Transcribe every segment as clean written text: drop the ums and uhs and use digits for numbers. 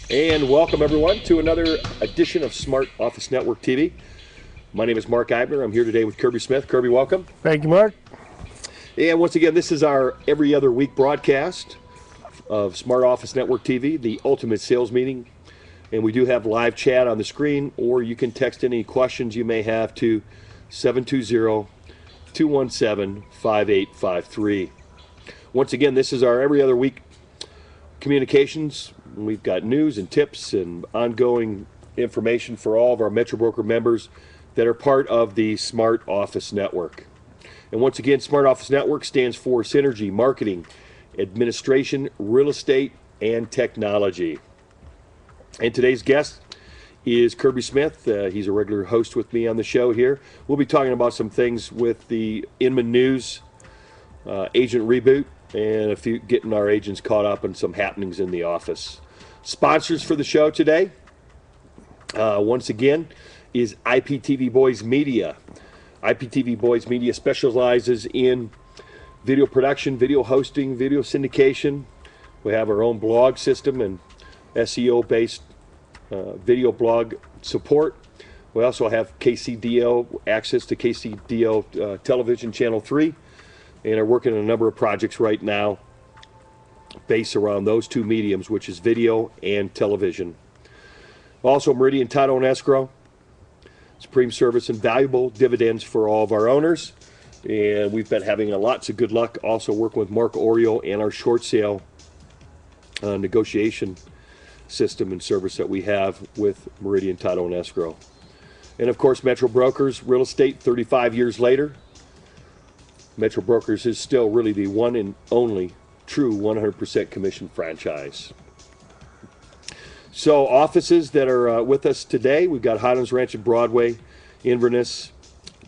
And welcome everyone to another edition of Smart Office Network TV. My name is Mark Eiber. I'm here today with Kirby Smith. Kirby, welcome. Thank you, Mark. And once again, this is our every other week broadcast of Smart Office Network TV, the ultimate sales meeting. And we do have live chat on the screen, or you can text any questions you may have to 720-217-5853. Once again, this is our every other week communications. We've got news and tips and ongoing information for all of our Metro Broker members that are part of the Smart Office Network. And once again, Smart Office Network stands for Synergy, Marketing, Administration, Real Estate, and Technology. And today's guest is Kirby Smith. He's a regular host with me on the show here. We'll be talking about some things with the Inman News, agent reboot, and a few getting our agents caught up on some happenings in the office. Sponsors for the show today, once again, is IPTV Boys Media. IPTV Boys Media specializes in video production, video hosting, video syndication. We have our own blog system and SEO-based video blog support. We also have KCDO, access to KCDO Television Channel 3, and are working on a number of projects right now based around those two mediums, which is video and television. Also, Meridian Title and Escrow, supreme service and valuable dividends for all of our owners. And we've been having lots of good luck also working with Mark Oreo and our short sale negotiation system and service that we have with Meridian Title and Escrow. And of course, Metro Brokers Real Estate, 35 years later. Metro Brokers is still really the one and only true 100% commission franchise. So offices that are with us today, we've got Highlands Ranch and Broadway, Inverness,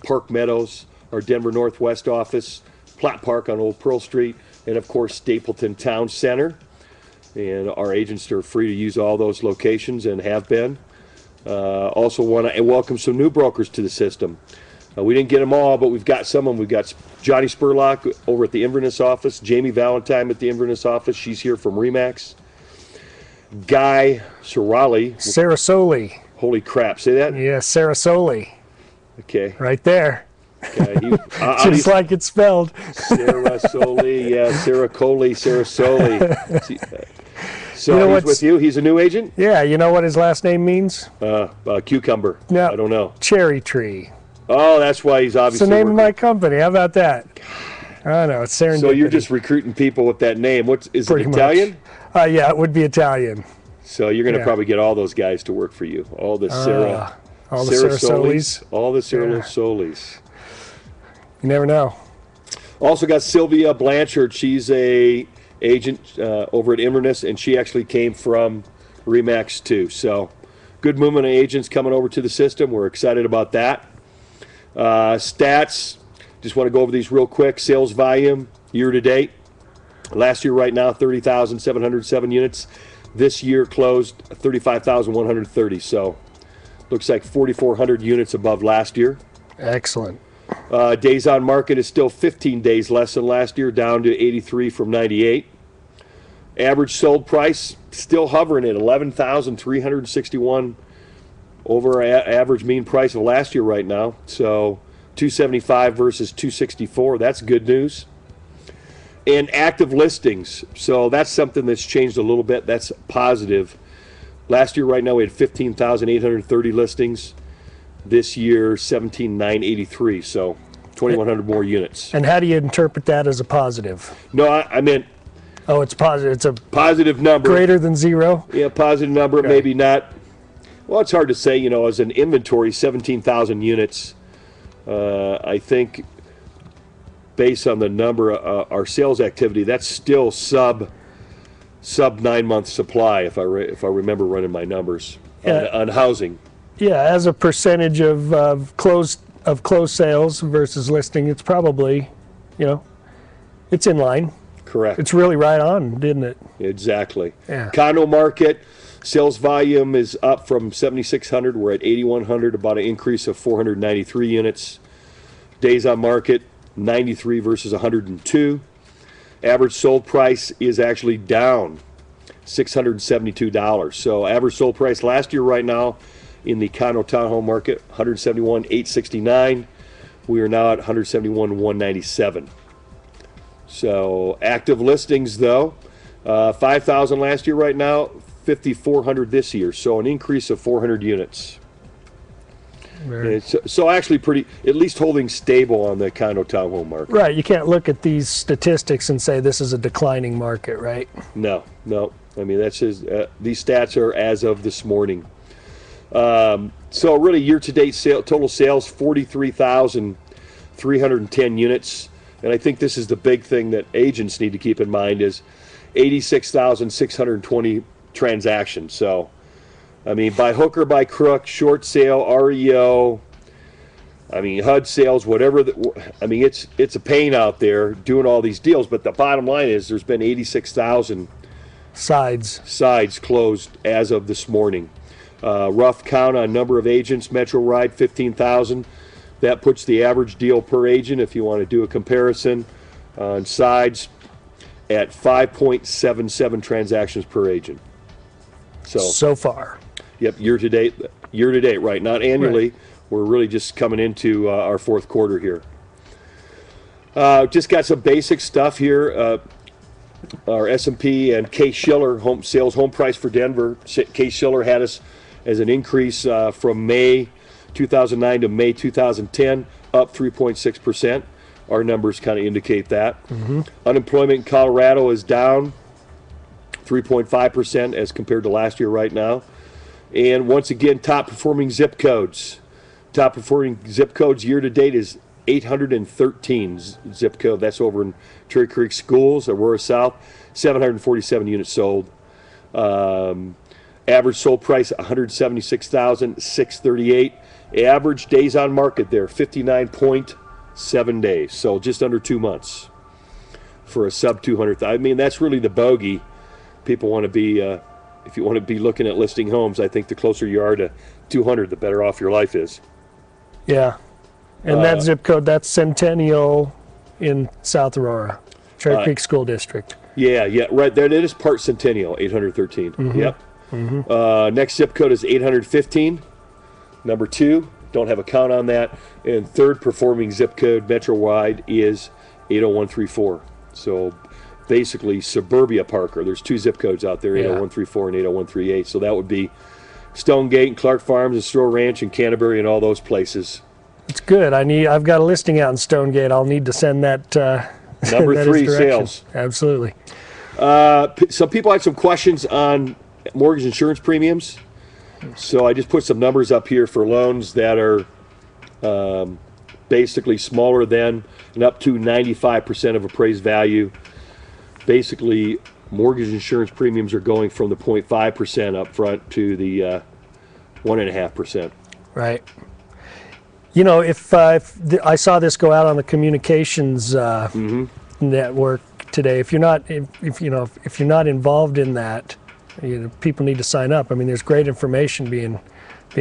Park Meadows, our Denver Northwest office, Platt Park on Old Pearl Street, and of course Stapleton Town Center. And our agents are free to use all those locations and have been. Also want to welcome some new brokers to the system. We didn't get them all, but we've got some of them. We've got Johnny Spurlock over at the Inverness office, Jamie Valentine at the Inverness office. She's here from Remax. Guy Cirali. Sarasoli. Holy crap, say that? Yeah, Sarasoli. Okay. Right there. Okay. Just like it's spelled. Sarasoli, yeah, Sarasoli. So you know he's with you? He's a new agent? Yeah, you know what his last name means? Cucumber. No, I don't know. Cherry Tree. Oh, that's why he's obviously It's the name of my company. How about that? I know, it's serendipity. So you're just recruiting people with that name. Is it Italian? Yeah, it would be Italian. So you're going to probably get all those guys to work for you. All the Sarasolis. All the Sarasolis. You never know. Also got Sylvia Blanchard. She's a agent over at Inverness, and she actually came from Remax too. So good movement of agents coming over to the system. We're excited about that. Stats, just want to go over these real quick. Sales volume year to date. Last year right now, 30,707 units. This year closed 35,130. So looks like 4,400 units above last year. Excellent. Days on market is still 15 days less than last year, down to 83 from 98. Average sold price still hovering at 11,361 over average mean price of last year right now. So 275 versus 264. That's good news. And active listings. So that's something that's changed a little bit. That's positive. Last year right now we had 15,830 listings. This year 17,983. So 2,100 more units. And how do you interpret that as a positive? No, I meant. Oh, it's positive. It's a positive number. Greater than zero? Yeah, positive number. Okay. Maybe not. Well, it's hard to say, you know, as an inventory, 17,000 units. I think based on the number of our sales activity, that's still sub 9-month supply if I remember running my numbers on housing. Yeah, as a percentage of closed sales versus listing, it's probably, you know, it's in line. Correct. It's really right on, didn't it? Exactly. Yeah. Condo market. Sales volume is up from 7,600. We're at 8,100, about an increase of 493 units. Days on market, 93 versus 102. Average sold price is actually down $672. So average sold price last year right now in the condo townhome market, $171,869. We are now at $171,197. So active listings though, 5,000 last year right now, 5,400 this year. So an increase of 400 units. So actually pretty, at least holding stable on the condo townhome market. Right, you can't look at these statistics and say this is a declining market, right? No. I mean, that's these stats are as of this morning. So really year-to-date total sales, 43,310 units. And I think this is the big thing that agents need to keep in mind is 86,620 transactions. So I mean, by hook or by crook, short sale, REO, I mean, HUD sales, whatever. I mean, it's a pain out there doing all these deals. But the bottom line is there's been 86,000 sides closed as of this morning. Rough count on number of agents, Metro Ride, 15,000. That puts the average deal per agent, if you want to do a comparison, on sides at 5.77 transactions per agent. So far. Yep, year to date, right? Not annually. Right. We're really just coming into our fourth quarter here. Just got some basic stuff here. Our S&P and Case-Shiller home price for Denver. Case-Shiller had us as an increase from May 2009 to May 2010, up 3.6%. Our numbers kind of indicate that. Mm-hmm. Unemployment in Colorado is down 3.5% as compared to last year right now. And once again, top performing zip codes. Top performing zip codes year to date is 813 zip code. That's over in Cherry Creek Schools, Aurora South. 747 units sold. Average sold price $176,638. Average days on market there 59.7 days. So just under 2 months for a sub 200. I mean, that's really the bogey. People want to be, if you want to be looking at listing homes, I think the closer you are to 200, the better off your life is. Yeah. And that zip code, that's Centennial in South Aurora, Cherry Creek School District. Yeah, right there. It is part Centennial, 813. Mm-hmm. Yep. Mm-hmm. Next zip code is 815. Number 2, don't have a count on that. And third performing zip code metro-wide is 80134. So basically suburbia Parker. There's 2 zip codes out there, 80134 and 80138. So that would be Stonegate and Clark Farms and Store Ranch and Canterbury and all those places. It's good. I've got a listing out in Stonegate. I'll need to send that. Number that 3 sales. Absolutely. Some people had some questions on mortgage insurance premiums. So I just put some numbers up here for loans that are basically smaller than and up to 95% of appraised value. Basically, mortgage insurance premiums are going from the 0.5% up front to the 1.5%. Right. You know, if I saw this go out on the communications network today, if you're not involved in that, people need to sign up. I mean, there's great information being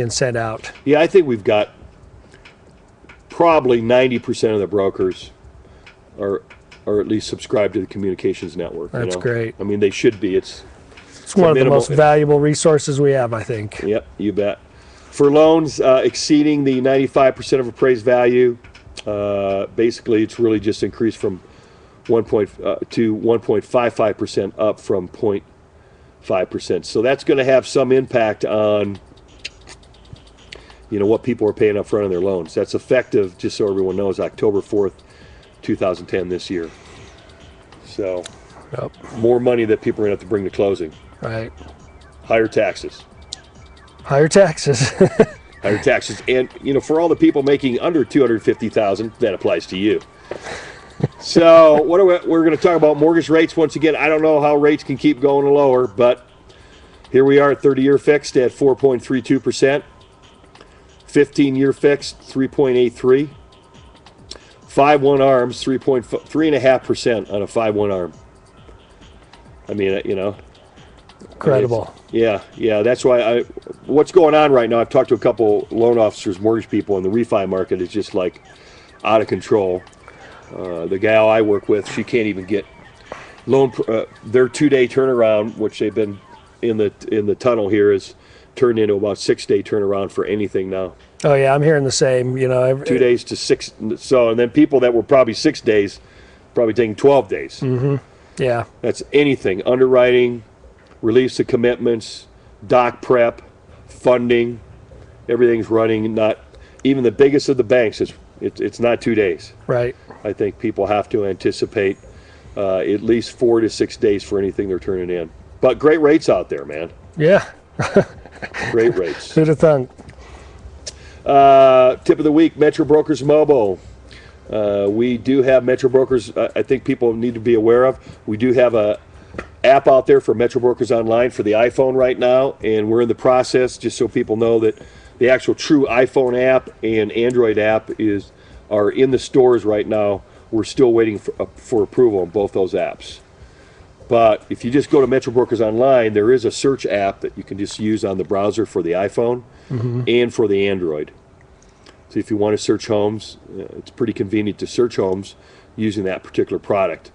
sent out. Yeah, I think we've got probably 90% of the brokers are at least subscribed to the communications network. That's great. I mean, they should be. It's one of the most valuable resources we have, I think. Yep, you bet. For loans exceeding the 95% of appraised value, basically it's really just increased from 1.55% up from 0.5%. So that's going to have some impact on what people are paying up front on their loans. That's effective, just so everyone knows, October 4th, 2010 this year. So more money that people are going to have to bring to closing. Right. Higher taxes. Higher taxes. Higher taxes. And, for all the people making under $250,000, that applies to you. So we're going to talk about mortgage rates once again. I don't know how rates can keep going lower, but here we are at 30-year fixed at 4.32%. 15-year fixed, 3.83%. 5/1 arms, 3.5% on a 5/1 arm. I mean, incredible. Yeah. That's why what's going on right now, I've talked to a couple loan officers, mortgage people, and the refi market is just like out of control. The gal I work with, she can't even get loan, their 2-day turnaround, which they've been in the tunnel here is turned into about 6-day turnaround for anything now. Oh yeah, I'm hearing the same. You know, 2 days to 6. So, and then people that were probably 6 days, probably taking 12 days. Yeah. That's anything: underwriting, release of commitments, doc prep, funding. Everything's running. Not even the biggest of the banks. It's not 2 days. Right. I think people have to anticipate at least 4 to 6 days for anything they're turning in. But great rates out there, man. Yeah. Great rates. Who'd have thunk? Tip of the week: Metro Brokers Mobile. We do have Metro Brokers. I think people need to be aware of. We do have a app out there for Metro Brokers Online for the iPhone right now, and we're in the process, just so people know, that the actual true iPhone app and Android app are in the stores right now. We're still waiting for approval on both those apps. But if you just go to Metro Brokers Online, there is a search app that you can just use on the browser for the iPhone and for the Android. So if you want to search homes, it's pretty convenient to search homes using that particular product.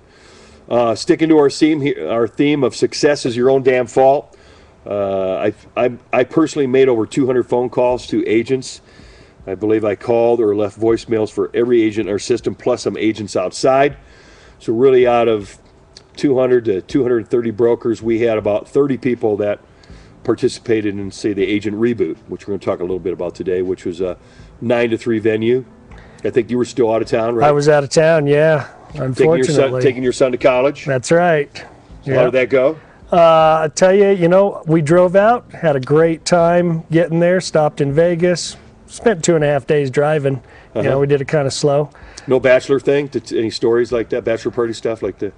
Sticking to our theme of success is your own damn fault. I personally made over 200 phone calls to agents. I believe I called or left voicemails for every agent in our system, plus some agents outside. So really, out of 200 to 230 brokers, we had about 30 people that participated in, say, the agent reboot, which we're going to talk a little bit about today, which was a 9 to 3 venue. I think you were still out of town, right? I was out of town, yeah, unfortunately. Taking your son to college? That's right. So how did that go? I tell you, we drove out, had a great time getting there, stopped in Vegas, spent 2.5 days driving. You know, we did it kind of slow. No bachelor thing? Any stories like that, bachelor party stuff like that?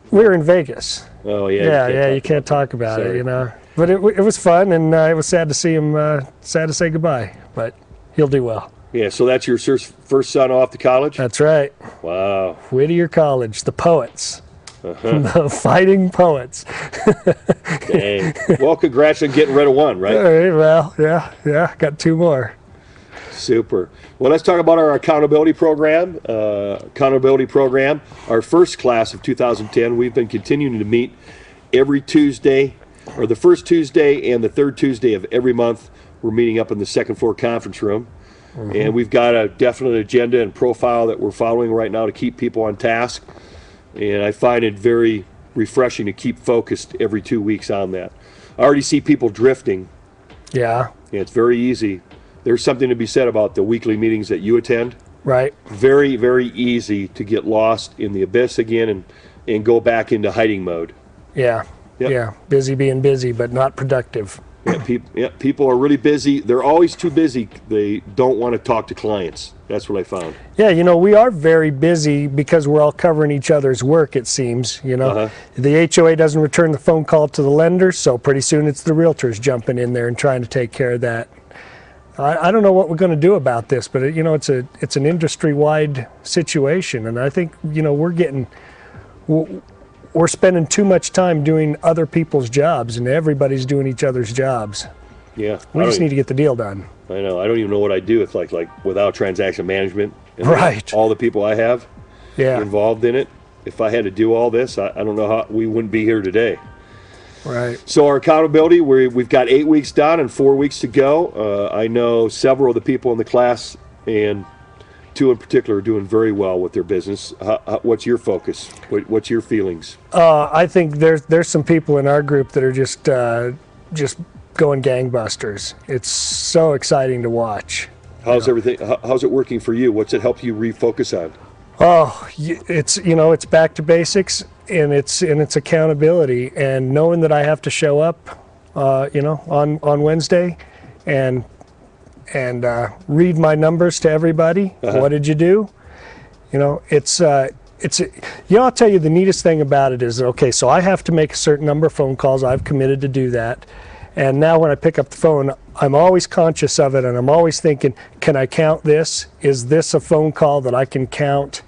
We were in Vegas. Oh, yeah. You can't talk about it, Sorry. you know. But it was fun, and it was sad to see him, sad to say goodbye, but he'll do well. Yeah, so that's your first son off to college? That's right. Wow. Whittier College, the poets. The fighting poets. Dang. Well, congrats on getting rid of one, right? All right, well, yeah, got 2 more. Super. Well, let's talk about our accountability program. Our first class of 2010, we've been continuing to meet every Tuesday, or the first Tuesday and the third Tuesday of every month. We're meeting up in the second floor conference room. And we've got a definite agenda and profile that we're following right now to keep people on task. And I find it very refreshing to keep focused every 2 weeks on that. I already see people drifting. Yeah. It's very easy. There's something to be said about the weekly meetings that you attend. Right. Very, very easy to get lost in the abyss again and go back into hiding mode. Yeah. Yep. Yeah. Busy being busy, but not productive. People are really busy. They're always too busy. They don't want to talk to clients. That's what I found. Yeah, we are very busy because we're all covering each other's work, it seems. The HOA doesn't return the phone call to the lender, so pretty soon it's the realtors jumping in there and trying to take care of that. I don't know what we're going to do about this, but it's an industry-wide situation, and I think we're spending too much time doing other people's jobs, and everybody's doing each other's jobs. Yeah, we just need to get the deal done. I know. I don't even know what I'd do if like without transaction management and right. all the people I have involved in it. If I had to do all this, I don't know how we wouldn't be here today. Right. So our accountability, we've got 8 weeks done and 4 weeks to go. I know several of the people in the class, and 2 in particular, are doing very well with their business. What's your focus? What's your feelings? I think there's some people in our group that are just going gangbusters. It's so exciting to watch. How's everything? How's it working for you? What's it help you refocus on? Oh, it's back to basics, and it's accountability, and knowing that I have to show up, on Wednesday, and read my numbers to everybody. What did you do? I'll tell you the neatest thing about it is, okay, so I have to make a certain number of phone calls. I've committed to do that. And now when I pick up the phone, I'm always conscious of it, and I'm always thinking, can I count this? Is this a phone call that I can count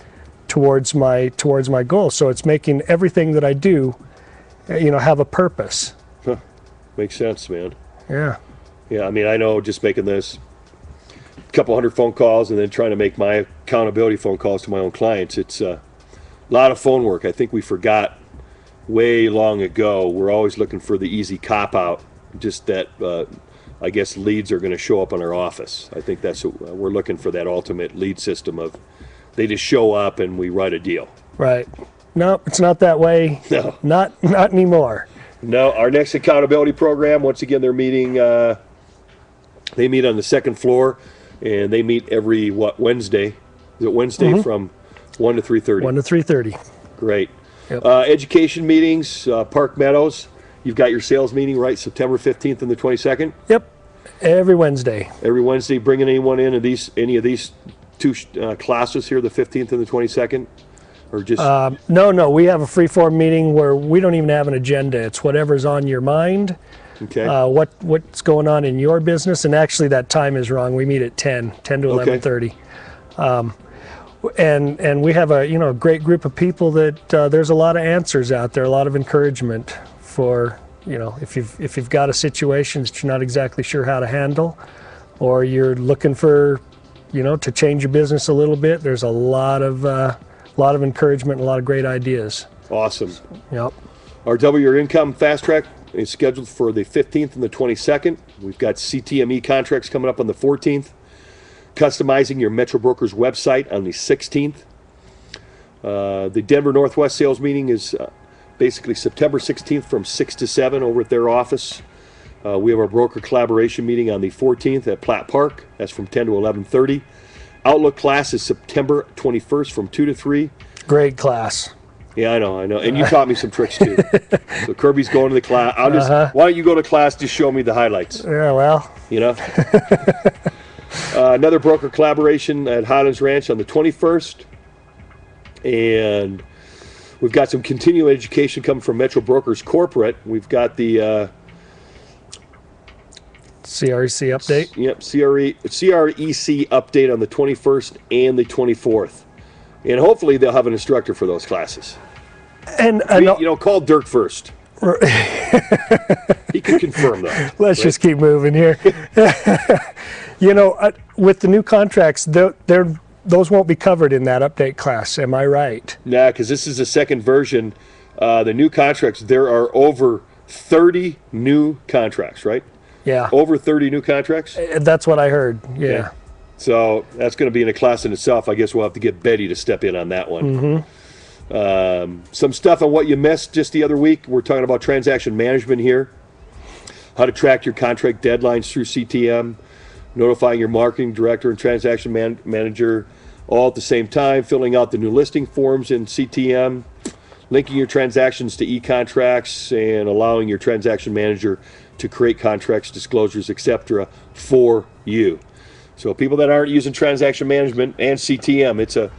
towards my goal? So it's making everything that I do, have a purpose. Huh. Makes sense, man. Yeah. Yeah, I mean, I know just making this couple hundred phone calls and then trying to make my accountability phone calls to my own clients, it's a lot of phone work. I think we forgot way long ago. We're always looking for the easy cop out, just that I guess leads are going to show up on our office. I think that's what we're looking for, that ultimate lead system of they just show up and we write a deal. Right. No, it's not that way. No. Not anymore. No, our next accountability program, once again, they're meeting, they meet on the second floor, and they meet every, Wednesday? Is it Wednesday from 1 to 3:30? 1 to 3:30. Great. Yep. Education meetings, Park Meadows. You've got your sales meeting, right, September 15th and the 22nd? Yep. Every Wednesday. Every Wednesday, bringing anyone in any of these two classes here, the 15th and the 22nd? Or just No, we have a free-form meeting where we don't even have an agenda. It's whatever's on your mind, okay. What's going on in your business. And actually that time is wrong. We meet at 10 to 11:30. And we have a great group of people that there's a lot of answers out there, a lot of encouragement for, if you've got a situation that you're not exactly sure how to handle, or you're looking for, to change your business a little bit. There's a lot of encouragement and a lot of great ideas. Awesome. Yep. Our Double Your Income Fast Track is scheduled for the 15th and the 22nd. We've got CTME contracts coming up on the 14th. Customizing your Metro Brokers website on the 16th. The Denver Northwest sales meeting is basically September 16th from 6 to 7 over at their office. We have our broker collaboration meeting on the 14th at Platt Park. That's from 10 to 11:30. Outlook class is September 21st from 2 to 3. Great class. Yeah, I know. And you taught me some tricks too. So Kirby's going to the class. Why don't you go to class, just show me the highlights. Yeah, well. Another broker collaboration at Highlands Ranch on the 21st. And we've got some continuing education coming from Metro Brokers Corporate. We've got the CREC update? Yep, CREC update on the 21st and the 24th. And hopefully they'll have an instructor for those classes. And call Dirk first. He can confirm that. Let's just keep moving here. With the new contracts, those won't be covered in that update class. Am I right? Nah, because this is the second version. The new contracts, there are over 30 new contracts, right? Yeah. Over 30 new contracts? That's what I heard, yeah. So that's going to be in a class in itself. I guess we'll have to get Betty to step in on that one. Some stuff on what you missed just the other week. We're talking about transaction management here. How to track your contract deadlines through CTM. Notifying your marketing director and transaction manager all at the same time. Filling out the new listing forms in CTM. Linking your transactions to e-contracts and allowing your transaction manager to create contracts, disclosures, etc. for you. So people that aren't using transaction management and CTM,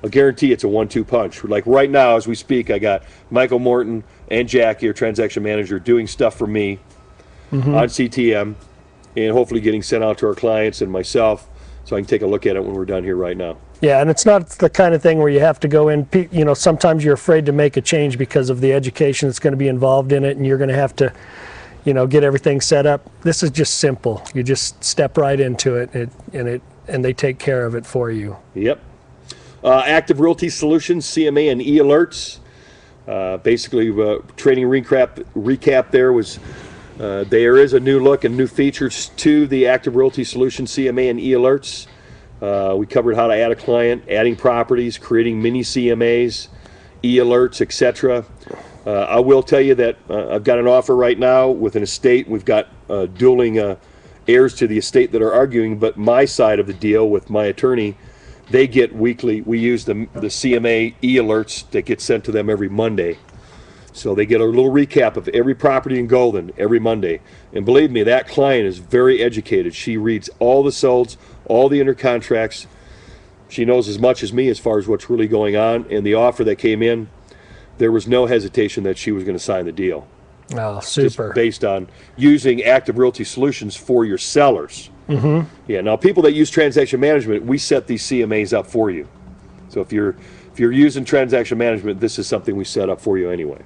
I guarantee it's a 1-2 punch. Like right now as we speak, I got Michael Morton and Jackie, our transaction manager, doing stuff for me on CTM and hopefully getting sent out to our clients and myself so I can take a look at it when we're done here right now. Yeah, and it's not the kind of thing where you have to go in, sometimes you're afraid to make a change because of the education that's going to be involved in it, and you're going to have to get everything set up. This is just simple. You just step right into it, and they take care of it for you. Yep. Active Realty Solutions, CMA and e-alerts. Basically, training recap there was there is a new look and new features to the Active Realty Solutions, CMA and e-alerts. We covered how to add a client, adding properties, creating mini CMAs, e-alerts, etc. I will tell you that I've got an offer right now with an estate. We've got dueling heirs to the estate that are arguing, but my side of the deal with my attorney, they get weekly. We use the CMA e-alerts that get sent to them every Monday. So they get a little recap of every property in Golden every Monday. And believe me, that client is very educated. She reads all the solds, all the intercontracts. She knows as much as me as far as what's really going on. And the offer that came in, there was no hesitation that she was going to sign the deal. Oh, super. Just based on using Active Realty Solutions for your sellers. Yeah, now people that use transaction management, we set these CMAs up for you. So if you're using transaction management, this is something we set up for you anyway.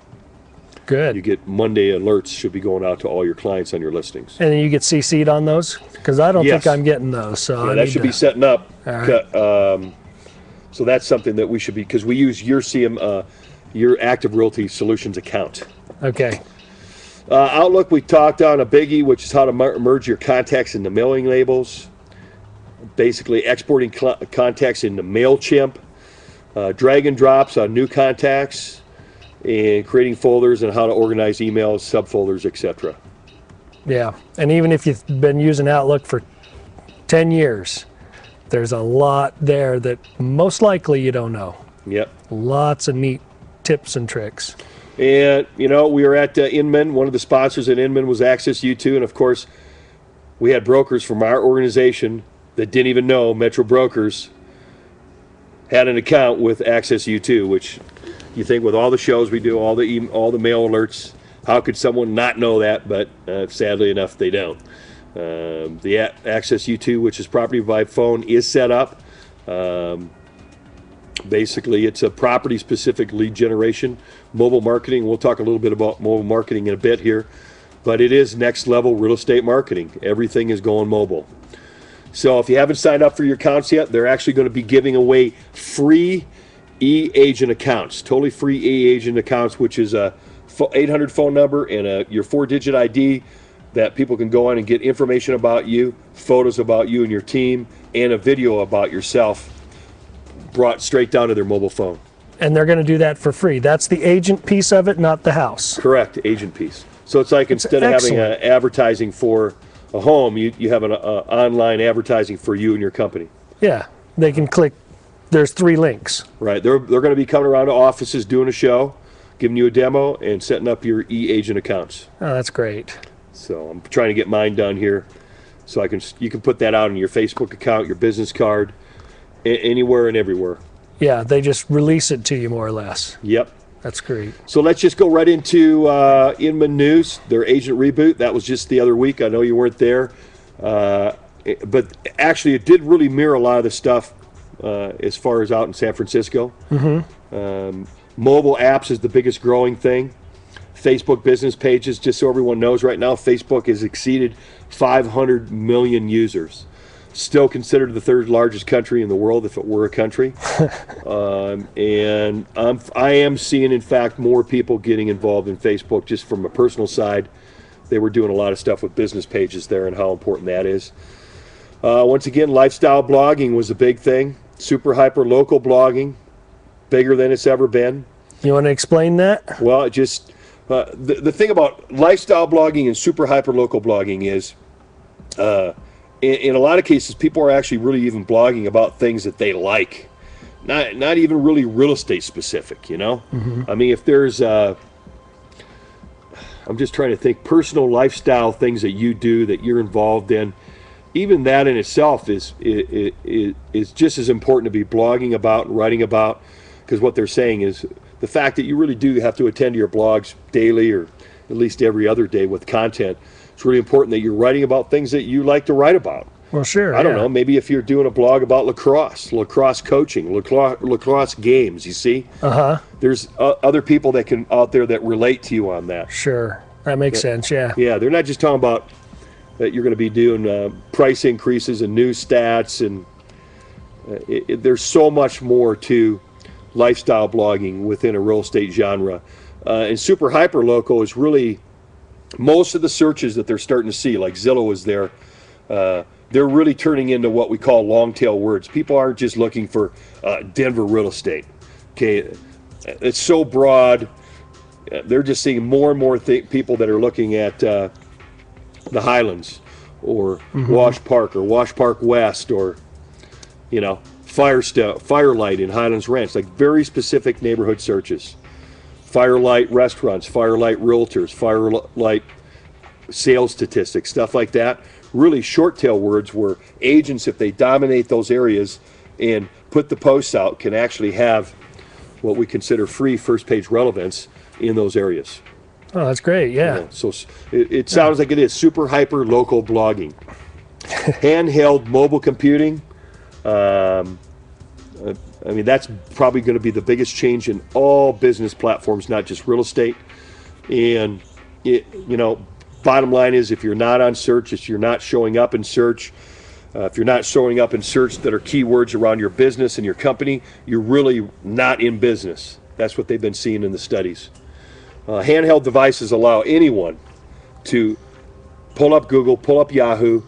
Good. You get Monday alerts should be going out to all your clients on your listings. And then you get CC'd on those? Because I don't think I'm getting those. So yeah, that should be setting up. All right. So that's something that we should be, because we use your your Active Realty Solutions account. Okay. Outlook, we talked on a biggie, which is how to merge your contacts into mailing labels. Basically exporting contacts into MailChimp. Drag and drops on new contacts, and creating folders and how to organize emails, subfolders, etc. Yeah, and even if you've been using Outlook for 10 years, there's a lot there that most likely you don't know. Yep. Lots of neat tips and tricks. And, you know, we were at Inman. One of the sponsors at Inman was Access U2. And, of course, we had brokers from our organization that didn't even know Metro Brokers had an account with Access U2, which you think with all the shows we do, all the mail alerts, how could someone not know that? But sadly enough, they don't. The Access U2, which is property by phone, is set up. Basically, it's a property-specific lead generation, mobile marketing. We'll talk a little bit about mobile marketing in a bit here, but it is next-level real estate marketing. Everything is going mobile. So if you haven't signed up for your accounts yet, they're actually going to be giving away free e-agent accounts, totally free e-agent accounts, which is a 800 phone number and your 4-digit ID that people can go on and get information about you, photos about you and your team, and a video about yourself brought straight down to their mobile phone. And they're going to do that for free. That's the agent piece of it, not the house. Correct, agent piece. So it's like instead of having advertising for a home, you have an online advertising for you and your company. Yeah, they can click. There's 3 links. Right. They're going to be coming around to offices doing a show, giving you a demo, and setting up your e-agent accounts. Oh, that's great. So I'm trying to get mine done here, so you can put that out in your Facebook account, your business card, anywhere and everywhere. Yeah, they just release it to you more or less. Yep. That's great. So let's just go right into Inman News, their agent reboot. That was just the other week. I know you weren't there. But actually, it did really mirror a lot of the stuff as far as out in San Francisco. Mm-hmm. Mobile apps is the biggest growing thing. Facebook business pages, just so everyone knows right now, Facebook has exceeded 500 million users. Still considered the 3rd largest country in the world if it were a country. And I am seeing, in fact, more people getting involved in Facebook just from a personal side. They were doing a lot of stuff with business pages there and how important that is. Once again, lifestyle blogging was a big thing. Super hyper local blogging, bigger than it's ever been. You want to explain that? Well, it just the thing about lifestyle blogging and super hyper local blogging is in a lot of cases, people are actually really even blogging about things that they like, not even really real estate specific, you know? Mm-hmm. I mean, if there's, I'm just trying to think, personal lifestyle things that you do that you're involved in, even that in itself is just as important to be blogging about and writing about, because what they're saying is the fact that you really do have to attend to your blogs daily or at least every other day with content. It's really important that you're writing about things that you like to write about. Well, sure. I don't know. Maybe if you're doing a blog about lacrosse coaching, lacrosse games, you see? Uh-huh. There's other people that can out there that relate to you on that. Sure. That makes sense, yeah. Yeah, they're not just talking about that you're going to be doing price increases and news stats. And there's so much more to lifestyle blogging within a real estate genre. And super hyper local is really most of the searches that they're starting to see, like Zillow is there, they're really turning into what we call long tail words. People aren't just looking for Denver real estate. Okay, it's so broad. They're just seeing more and more people that are looking at the Highlands or mm-hmm. Wash Park or Wash Park West or, you know, Firelight in Highlands Ranch, like very specific neighborhood searches. Firelight restaurants, Firelight realtors, Firelight sales statistics, stuff like that. Really short tail words where agents, if they dominate those areas and put the posts out, can actually have what we consider free first page relevance in those areas. Oh, that's great, yeah. You know, so it sounds like it is super hyper local blogging. Handheld mobile computing. I mean, that's probably going to be the biggest change in all business platforms, not just real estate. And, you know, bottom line is if you're not on search, if you're not showing up in search, if you're not showing up in search that are keywords around your business and your company, you're really not in business. That's what they've been seeing in the studies. Handheld devices allow anyone to pull up Google, pull up Yahoo,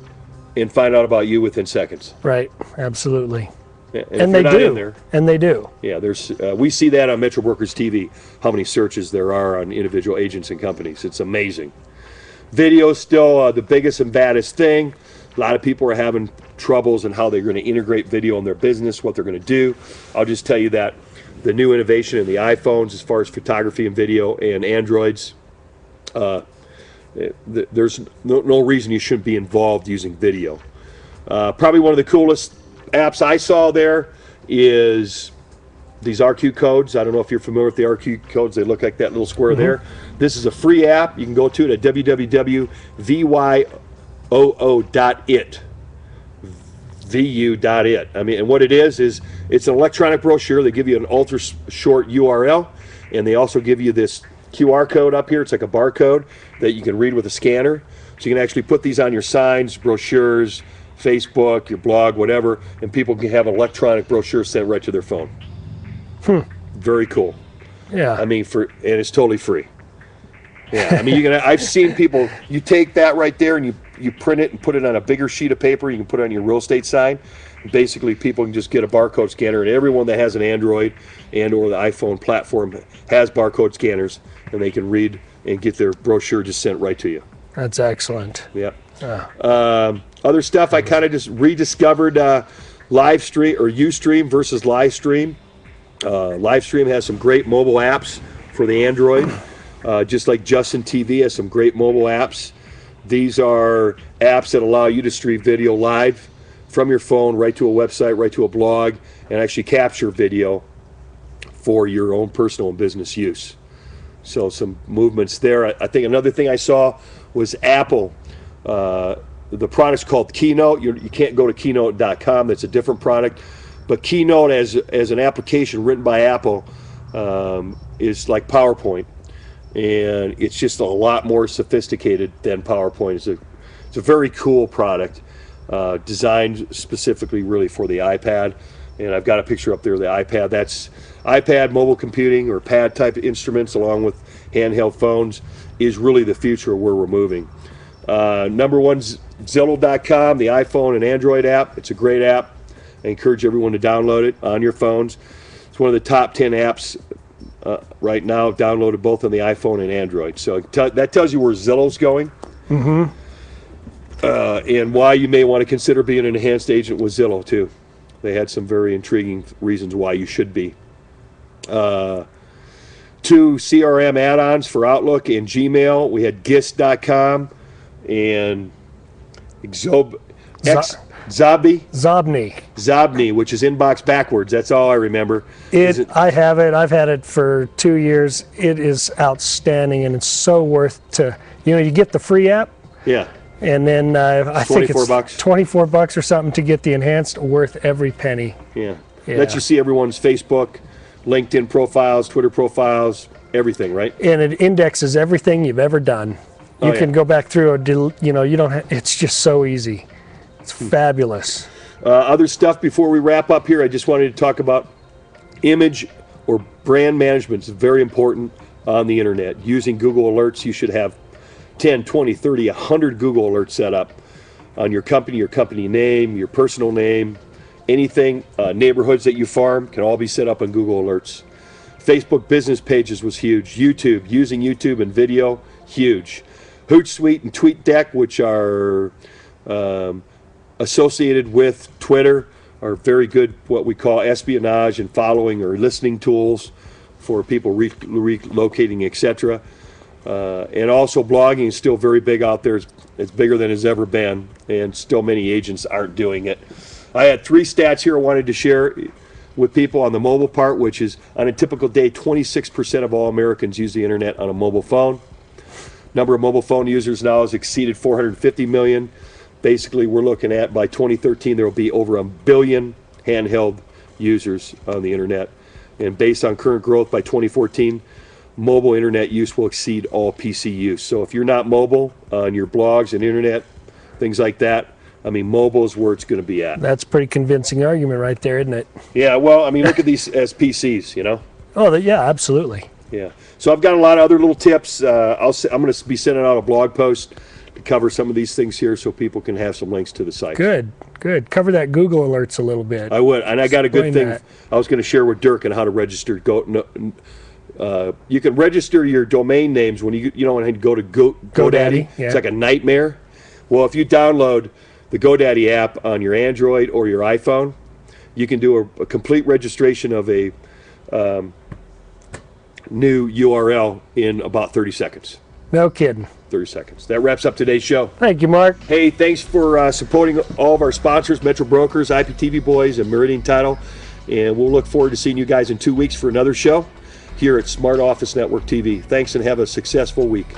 and find out about you within seconds. Right, absolutely. Yeah, And they do. And they do. Yeah, there's we see that on Metro Brokers TV, how many searches there are on individual agents and companies. It's amazing. Video is still the biggest and baddest thing. A lot of people are having troubles in how they're going to integrate video in their business, what they're going to do. I'll just tell you that the new innovation in the iPhones as far as photography and video and Androids, there's no reason you shouldn't be involved using video. Probably one of the coolest apps I saw there is these RQ codes. I don't know if you're familiar with the RQ codes. They look like that little square there. This is a free app. You can go to it at www.vyoo.it. VU.it. I mean, and what it is it's an electronic brochure. They give you an ultra short URL, and they also give you this QR code up here. It's like a barcode that you can read with a scanner. So you can actually put these on your signs, brochures, Facebook, your blog, whatever, and people can have an electronic brochure sent right to their phone. Very cool. Yeah. I mean, and it's totally free. Yeah, I mean, I've seen people, you take that right there and you print it and put it on a bigger sheet of paper. You can put it on your real estate sign. Basically, people can just get a barcode scanner, and everyone that has an Android and or the iPhone platform has barcode scanners, and they can read and get their brochure just sent right to you. That's excellent. Yep. Other stuff, I kind of just rediscovered live stream or Ustream versus live stream. Live stream has some great mobile apps for the Android. Just like Justin TV has some great mobile apps. These are apps that allow you to stream video live from your phone right to a website, right to a blog, and actually capture video for your own personal and business use. So some movements there. I think another thing I saw was Apple. The product's called Keynote. You can't go to keynote.com. That's a different product. But Keynote as an application written by Apple is like PowerPoint. And it's just a lot more sophisticated than PowerPoint. It's a very cool product, designed specifically really for the iPad. And I've got a picture up there of the iPad. That's iPad, mobile computing, or pad type instruments along with handheld phones is really the future where we're moving. Number one, Zillow.com, the iPhone and Android app. It's a great app. I encourage everyone to download it on your phones. It's one of the top 10 apps right now, downloaded both on the iPhone and Android. So that tells you where Zillow's going, and why you may want to consider being an enhanced agent with Zillow too. They had some very intriguing reasons why you should be. 2 CRM add-ons for Outlook and Gmail. We had Gist.com and Zobni, which is inbox backwards. That's all I remember. I have it. I've had it for 2 years. It is outstanding, and it's so worth to. You get the free app. Yeah. And then I think it's $24. $24 or something to get the enhanced. Worth every penny. Yeah. Let you see everyone's Facebook, LinkedIn profiles, Twitter profiles, everything, right? And it indexes everything you've ever done. You can go back through you don't. It's just so easy. It's fabulous. Other stuff before we wrap up here, I just wanted to talk about image or brand management. It's very important on the internet. Using Google Alerts, you should have 10, 20, 30, 100 Google Alerts set up on your company name, your personal name, anything, neighborhoods that you farm can all be set up on Google Alerts. Facebook business pages was huge. YouTube, using YouTube and video, huge. Hootsuite and TweetDeck, which are associated with Twitter, are very good, what we call espionage and following or listening tools for people relocating, etc. And also blogging is still very big out there. It's bigger than it's ever been, and still many agents aren't doing it. I had 3 stats here I wanted to share with people on the mobile part, which is on a typical day, 26% of all Americans use the internet on a mobile phone. Number of mobile phone users now has exceeded 450 million. Basically, we're looking at by 2013 there will be over 1 billion handheld users on the internet. And based on current growth by 2014, mobile internet use will exceed all PC use. So if you're not mobile on your blogs and internet, things like that, I mean, mobile is where it's going to be at. That's a pretty convincing argument right there, isn't it? Yeah, well, I mean, look at these as PCs, you know? Oh, yeah, absolutely. Yeah. So I've got a lot of other little tips. I'm going to be sending out a blog post to cover some of these things here, so people can have some links to the site. Good. Cover that Google alerts a little bit. I would, and I got a good Explain thing that. I was going to share with Dirk on how to register. You can register your domain names when you when you go to GoDaddy. Yeah. It's like a nightmare. Well, if you download the GoDaddy app on your Android or your iPhone, you can do a complete registration of a new URL in about 30 seconds. No kidding. 30 seconds. That wraps up today's show. Thank you, Mark. Hey, thanks for supporting all of our sponsors, Metro Brokers, IPTV Boys, and Meridian Title. And we'll look forward to seeing you guys in 2 weeks for another show here at Smart Office Network TV. Thanks and have a successful week.